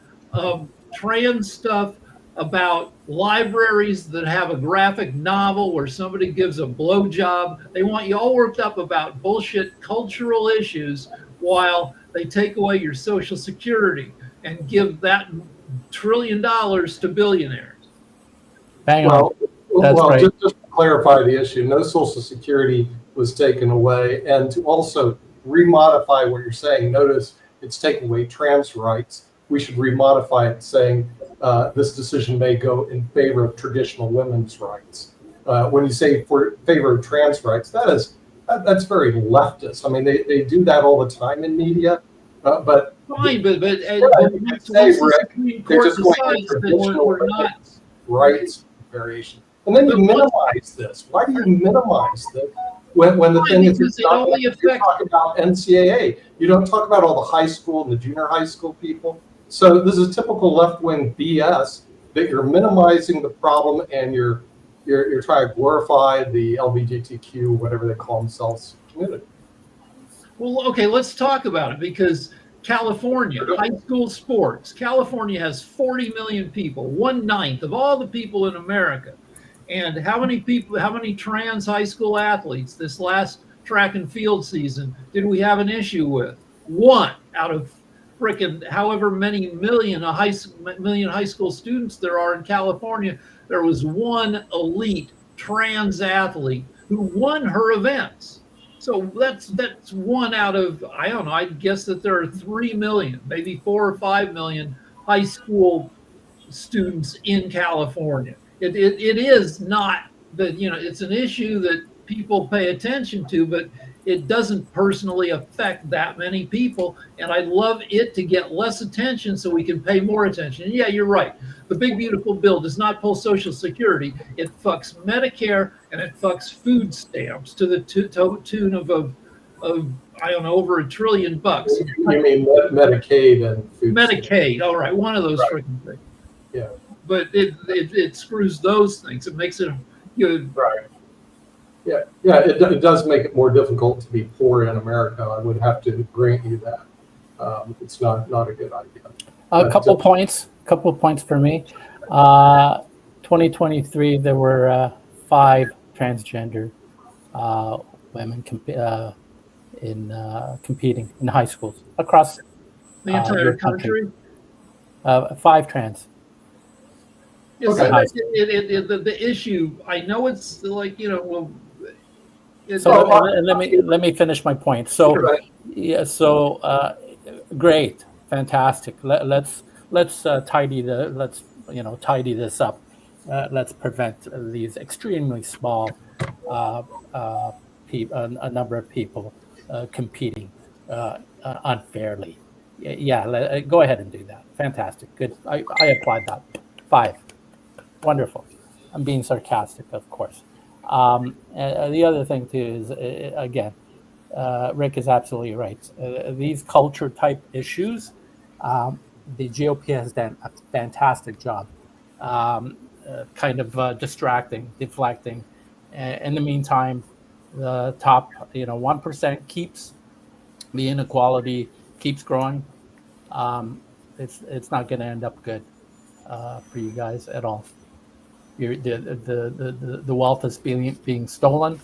trans stuff, about libraries that have a graphic novel where somebody gives a blowjob. They want you all worked up about bullshit cultural issues, while they take away your Social Security and give that $1 trillion to billionaires. Bang on. That's well, right. just to clarify the issue, no Social Security was taken away. And to also remodify what you're saying, notice it's taking away trans rights. We should remodify it saying this decision may go in favor of traditional women's rights. When you say for favor of trans rights, that's very leftist. I mean, they do that all the time in media, but fine, but they're just going to traditional rights variation. And then you minimize this. Why do you minimize this when the thing is, it's not, you talk about NCAA. You don't talk about all the high school and the junior high school people. So this is typical left-wing BS, that you're minimizing the problem and you're trying to glorify the LGBTQ, whatever they call themselves, community. Well, okay, let's talk about it, because California, high school sports, California has 40 million people, 1/9 of all the people in America. And how many trans high school athletes this last track and field season did we have an issue with? 1 out of frickin' however many million high school students there are in California. There was 1 elite trans athlete who won her events. So that's 1 out of, I don't know, I'd guess that there are 3 million, maybe 4 or 5 million high school students in California. It is not that, you know, it's an issue that people pay attention to, but it doesn't personally affect that many people. And I'd love it to get less attention so we can pay more attention. And yeah, you're right. The big beautiful bill does not pull Social Security. It fucks Medicare and it fucks food stamps to the tune of I don't know, over $1 trillion. You mean Medicaid and food Medicaid, all right, one of those Right. freaking things. Yeah. But it screws those things. It makes it Right. Yeah, it does make it more difficult to be poor in America. I would have to grant you that. It's not a good idea. A couple points for me. 2023, there were 5 transgender women competing in high schools across the entire your country. country. 5 trans. Yeah, Okay. so the issue, I know it's like, well, So let me finish my point. So Right. yeah, so great, fantastic. Let's tidy this up. Let's prevent these extremely small a number of people competing unfairly. Yeah, go ahead and do that. Fantastic, good. I applaud that. 5, wonderful. I'm being sarcastic, of course. The other thing too is, again, Rick is absolutely right. These culture type issues, the GOP has done a fantastic job, kind of distracting, deflecting. In the meantime, the top 1% keeps the inequality keeps growing. It's not going to end up good for you guys at all. The wealth is being stolen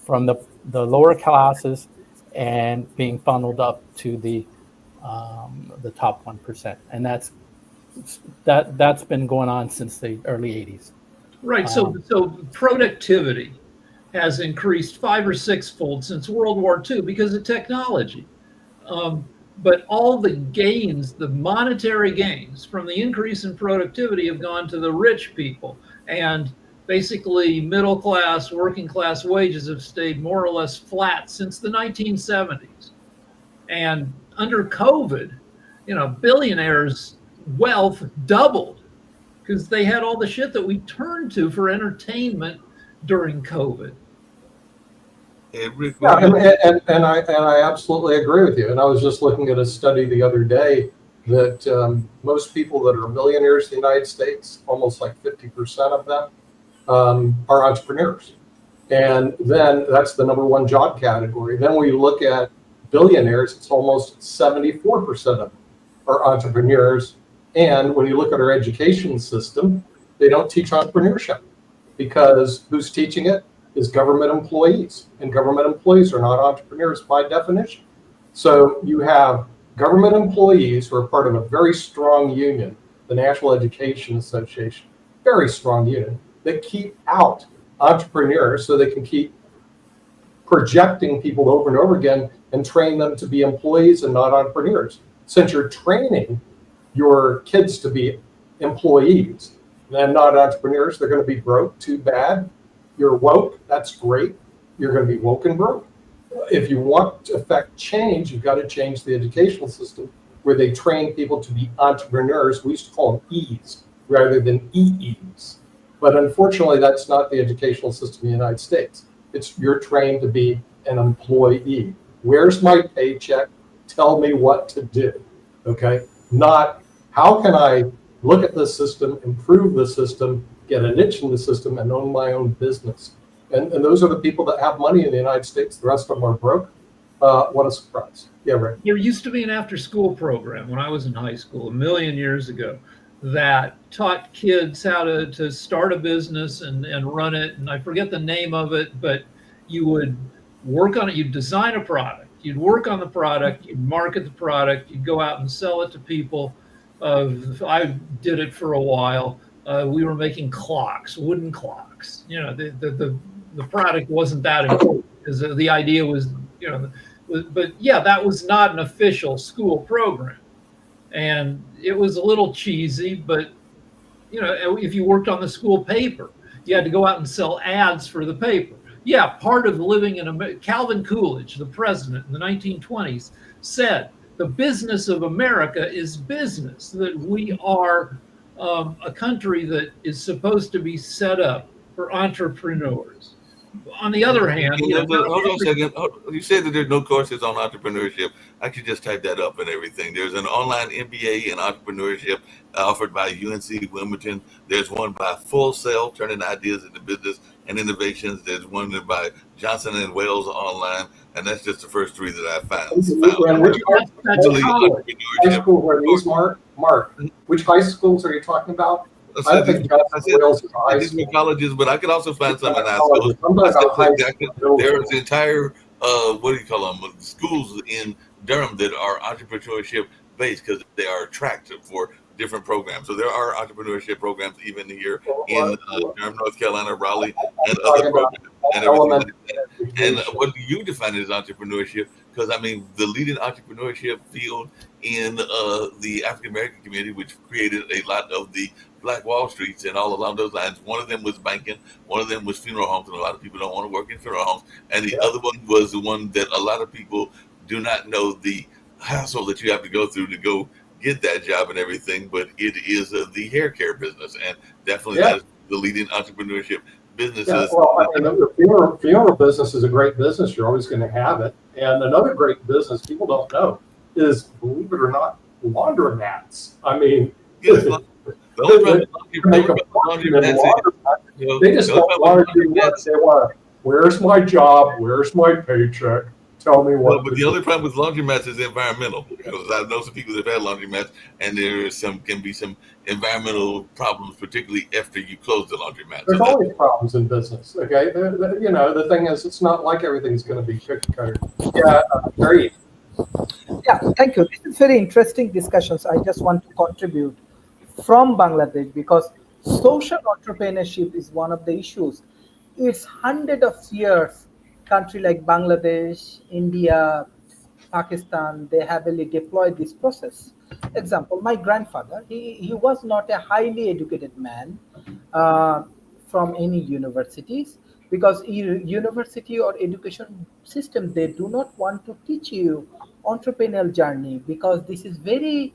from the lower classes and being funneled up to the top 1%, and that's been going on since the early 80s. Right. So productivity has increased 5 or 6-fold since World War II because of technology. But all the gains, the monetary gains from the increase in productivity have gone to the rich people. And basically middle class, working class wages have stayed more or less flat since the 1970s. And under COVID, billionaires' wealth doubled because they had all the shit that we turned to for entertainment during COVID. And Rick, Yeah, and I absolutely agree with you. And I was just looking at a study the other day that most people that are millionaires in the United States, almost like 50% of them, are entrepreneurs. And then that's the number one job category. Then when you look at billionaires, it's almost 74% of them are entrepreneurs. And when you look at our education system, they don't teach entrepreneurship because who's teaching it is government employees. And government employees are not entrepreneurs by definition. So you have government employees who are part of a very strong union, the National Education Association, very strong union, that keep out entrepreneurs so they can keep projecting people over and over again and train them to be employees and not entrepreneurs. Since you're training your kids to be employees and not entrepreneurs, they're going to be broke. Too bad. You're woke. That's great. You're going to be woke and broke. If you want to affect change, you've got to change the educational system where they train people to be entrepreneurs. We used to call them E's rather than EEs. But unfortunately, that's not the educational system in the United States. You're trained to be an employee. Where's my paycheck? Tell me what to do. Okay? Not how can I look at the system, improve the system, get a niche in the system, and own my own business. And those are the people that have money in the United States. The rest of them are broke. What a surprise. Yeah, right. There used to be an after-school program when I was in high school 1,000,000 years ago that taught kids how to start a business and run it. And I forget the name of it, but you would work on it. You'd design a product. You'd work on the product. You'd market the product. You'd go out and sell it to people. I did it for a while. We were making clocks, wooden clocks. The product wasn't that important because the idea was, but yeah, that was not an official school program. And it was a little cheesy, but if you worked on the school paper, you had to go out and sell ads for the paper. Yeah, part of living in America. Calvin Coolidge, the president in the 1920s, said the business of America is business, that we are a country that is supposed to be set up for entrepreneurs. On the other hand, you know, Hold on a second. You said that there's no courses on entrepreneurship. I could just type that up and everything. There's an online MBA in entrepreneurship offered by UNC Wilmington. There's one by Full Sail, Turning Ideas into Business and Innovations. There's one by Johnson and Wales Online, and that's just the first three that I found. And which high school are these, Mark? Which high schools are you talking about? I think different colleges, but I could also find some in high schools. There's entire what do you call them? Schools in Durham that are entrepreneurship based because they are attractive for different programs. So there are entrepreneurship programs even here in Durham, North Carolina, Raleigh, and other programs and everything like that. And what do you define as entrepreneurship? Because I mean, the leading entrepreneurship field in the African American community, which created a lot of the Black Wall Streets and all along those lines. One of them was banking. One of them was funeral homes, and a lot of people don't want to work in funeral homes. And the other one was the one that a lot of people do not know the hassle that you have to go through to go get that job and everything. But it is the hair care business, and definitely that is the leading entrepreneurship business. Yeah, well, I mean, the funeral business is a great business. You're always going to have it. And another great business people don't know is, believe it or not, laundromats. I mean, they just don't want to do work. They want to, where's my job? Where's my paycheck? Tell me what. But the only problem with laundromats is environmental. Because I know some people that have had laundromats, and there can be some environmental problems, particularly after you close the laundromat. There's always problems in business. Okay, you know, the thing is, it's not like everything's going to be cookie cutter. Yeah, great. Yeah, thank you. This is very interesting discussions. I just want to contribute from Bangladesh because social entrepreneurship is one of the issues. It's hundreds of years. Country like Bangladesh, India, Pakistan, they heavily deployed this process. Example, my grandfather, he was not a highly educated man from any universities, because university or education system, they do not want to teach you entrepreneurial journey, because this is very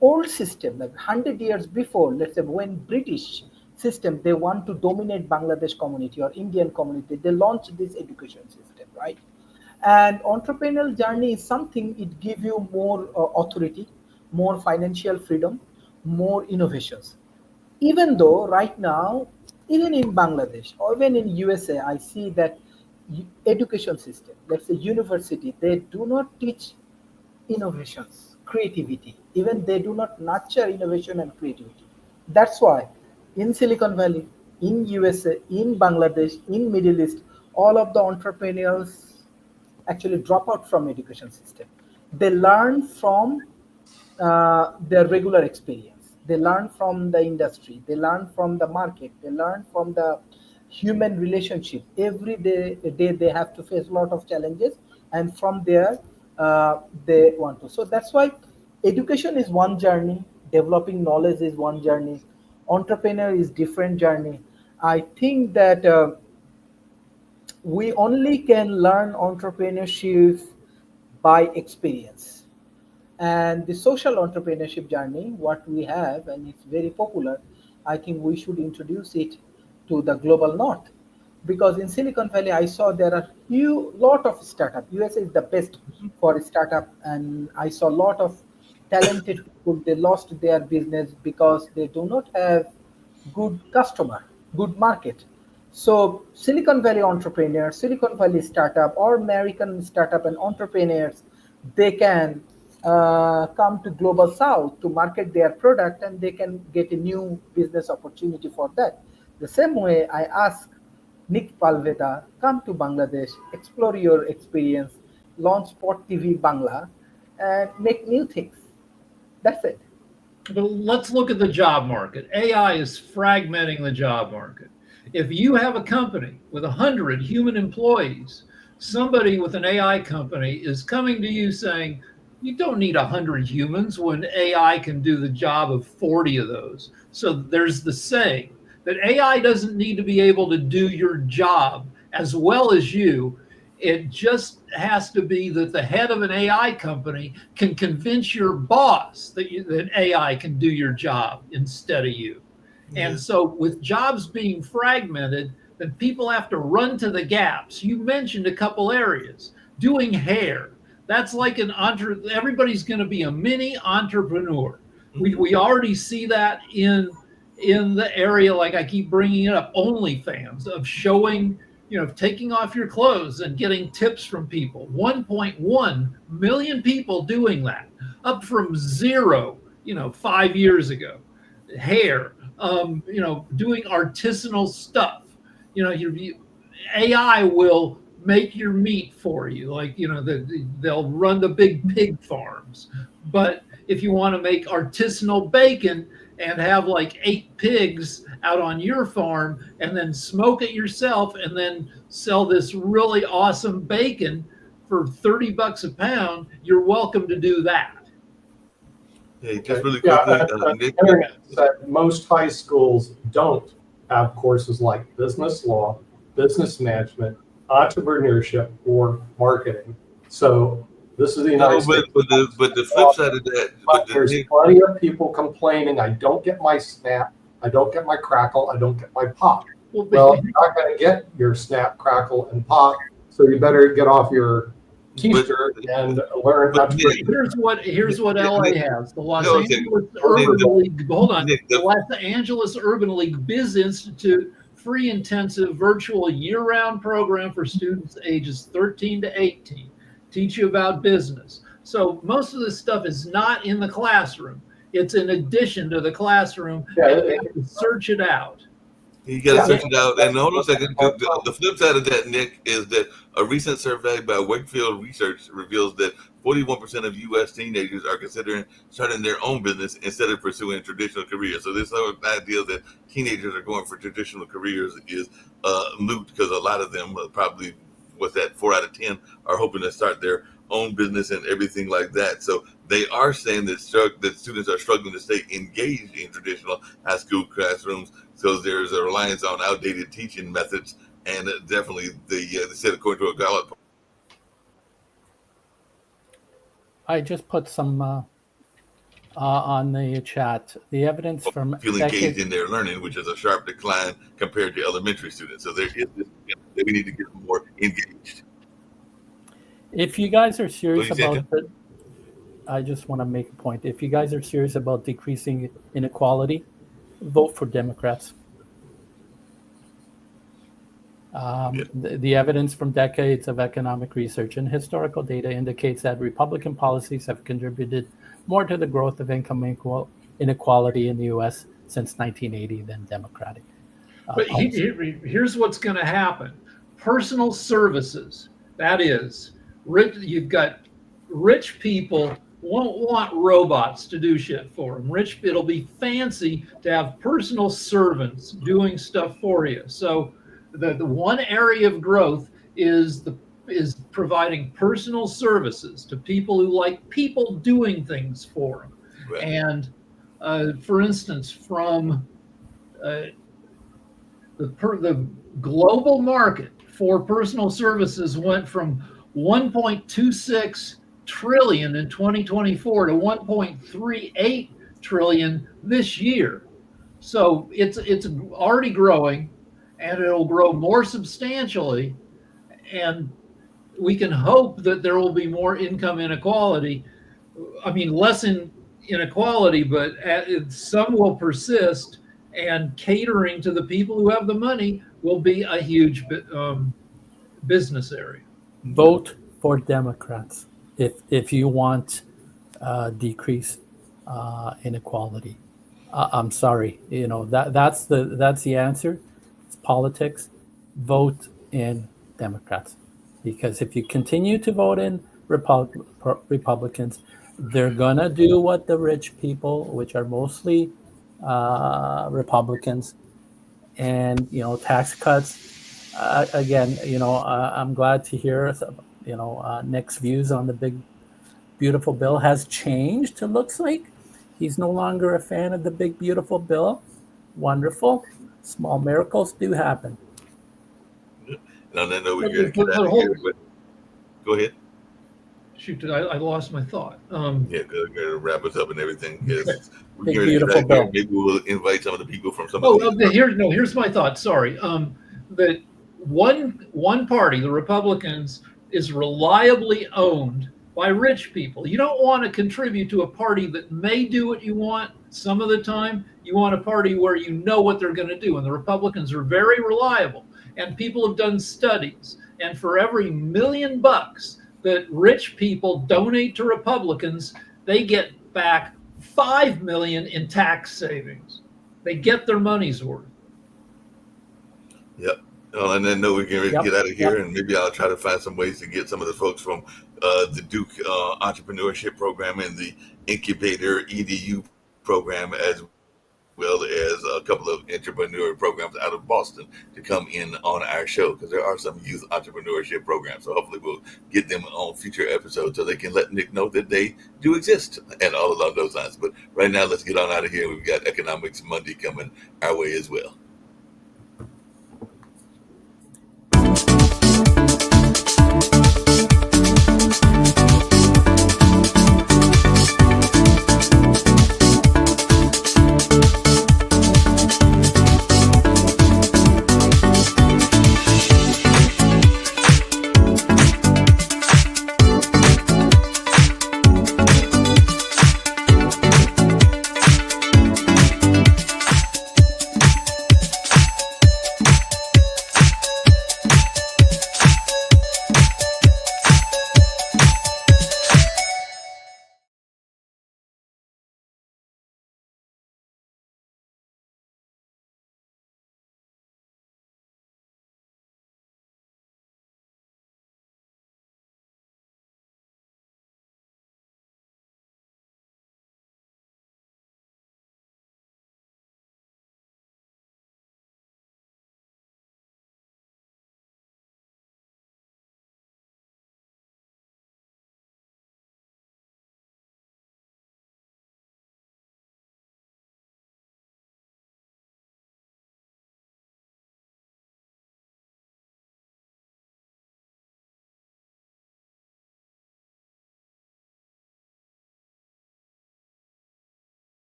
old system, like 100 years before, let's say when British system, they want to dominate Bangladesh community or Indian community, they launched this education system, right? And entrepreneurial journey is something, it gives you more authority, more financial freedom, more innovations. Even though right now, even in Bangladesh or even in USA, I see that education system, let's say university, they do not teach innovations, creativity. Even they do not nurture innovation and creativity. That's why in Silicon Valley, in USA, in Bangladesh, in Middle East, all of the entrepreneurs actually drop out from education system. They learn from their regular experience. They learn from the industry. They learn from the market. They learn from the human relationship. Every day they have to face a lot of challenges, and from there they want to. So that's why education is one journey. Developing knowledge is one journey. Entrepreneur is different journey. I think that we only can learn entrepreneurship by experience. And the social entrepreneurship journey, what we have, and it's very popular, I think we should introduce it to the global north. Because in Silicon Valley, I saw there are lot of startup. USA is the best for startup, and I saw a lot of talented people. They lost their business because they do not have good customer, good market. So Silicon Valley entrepreneurs, Silicon Valley startup, or American startup and entrepreneurs, they can come to global south to market their product, and they can get a new business opportunity for that. The same way I ask Nick Palveda, come to Bangladesh, explore your experience, launch Spot TV Bangla, and make new things. That's it. But let's look at the job market. AI is fragmenting the job market. If you have a company with 100 human employees, somebody with an AI company is coming to you saying, you don't need 100 humans when AI can do the job of 40 of those. So there's the saying, that AI doesn't need to be able to do your job as well as you. It just has to be that the head of an AI company can convince your boss that AI can do your job instead of you. Yeah. And so with jobs being fragmented, then people have to run to the gaps. You mentioned a couple areas. Doing hair. That's like everybody's going to be a mini entrepreneur. We already see that in the area, like I keep bringing it up, OnlyFans, of showing, taking off your clothes and getting tips from people. 1.1 million people doing that, up from zero, 5 years ago. Hair, doing artisanal stuff. AI will make your meat for you. Like, they'll run the big pig farms. But if you want to make artisanal bacon and have like 8 pigs out on your farm and then smoke it yourself and then sell this really awesome bacon for $30 a pound, you're welcome to do that. Hey, just really Yeah, quickly, Nick, internet that most high schools don't have courses like business law, business management, entrepreneurship, or marketing. So this is the United States. but the flip side of that, But there's plenty of people complaining, I don't get my Snap, I don't get my Crackle, I don't get my Pop. Well, you're not going to get your Snap, Crackle, and Pop, so you better get off your keister and learn how to. Here's what LA has. The Los Angeles Urban League. Hold on. The Los Angeles Urban League Biz Institute free intensive virtual year-round program for students ages 13 to 18. Teach you about business. So most of this stuff is not in the classroom. It's in addition to the classroom. Yeah, and you have to search it out. You got to search it out. And hold on a second. The flip side of that, Nick, is that a recent survey by Wakefield Research reveals that 41% of U.S. teenagers are considering starting their own business instead of pursuing traditional careers. So this whole idea that teenagers are going for traditional careers is moot, because a lot of them probably, 4 out of 10 are hoping to start their own business and everything like that. So they are saying that students are struggling to stay engaged in traditional high school classrooms. So there's a reliance on outdated teaching methods, and definitely they said, according to a Gallup. I just put some on the chat. The evidence from feel engaged in their learning, which is a sharp decline compared to elementary students. So there is this, we need to get more engaged. If you guys are serious about it, I just want to make a point. If you guys are serious about decreasing inequality, vote for Democrats. The evidence from decades of economic research and historical data indicates that Republican policies have contributed more to the growth of income inequality in the U.S. since 1980 than Democratic. But here's what's going to happen. Personal services, that is, you've got rich people won't want robots to do shit for them. It'll be fancy to have personal servants doing stuff for you. So the one area of growth is providing personal services to people who like people doing things for them. Right. And for instance, from the global market for personal services went from 1.26 trillion in 2024 to 1.38 trillion this year. So it's already growing, and it'll grow more substantially. And we can hope that there will be more income inequality. I mean, less inequality, but some will persist, and catering to the people who have the money will be a huge business area. Vote for Democrats if you want decrease inequality. I'm sorry, that's the answer. It's politics. Vote in Democrats, because if you continue to vote in Republicans, they're gonna do what the rich people, which are mostly Republicans, and tax cuts. Again, I'm glad to hear Nick's views on the big beautiful bill has changed. It looks like he's no longer a fan of the big beautiful bill. Wonderful. Small miracles do happen. And on that note, we're But- going to but- get but out of hold- here. But go ahead. Shoot, I lost my thought. Yeah, going to wrap us up and everything. Yes, we're Big, going to get beautiful out of here. Bill. Maybe we'll invite some of the people from some Oh, of these. here's my thought. Sorry. That one party, the Republicans, is reliably owned by rich people. You don't want to contribute to a party that may do what you want some of the time. You want a party where you know what they're going to do. And the Republicans are very reliable. And people have done studies. And for every $1 million that rich people donate to Republicans, they get back $5 million in tax savings. They get their money's worth. Yep. And then no, we can Yep, get out of here, yep. and maybe I'll try to find some ways to get some of the folks from the Duke Entrepreneurship Program and the Incubator EDU program, as well as a couple of entrepreneur programs out of Boston to come in on our show, because there are some youth entrepreneurship programs. So hopefully we'll get them on future episodes so they can let Nick know that they do exist and all along those lines. But right now, let's get on out of here. We've got Economics Monday coming our way as well.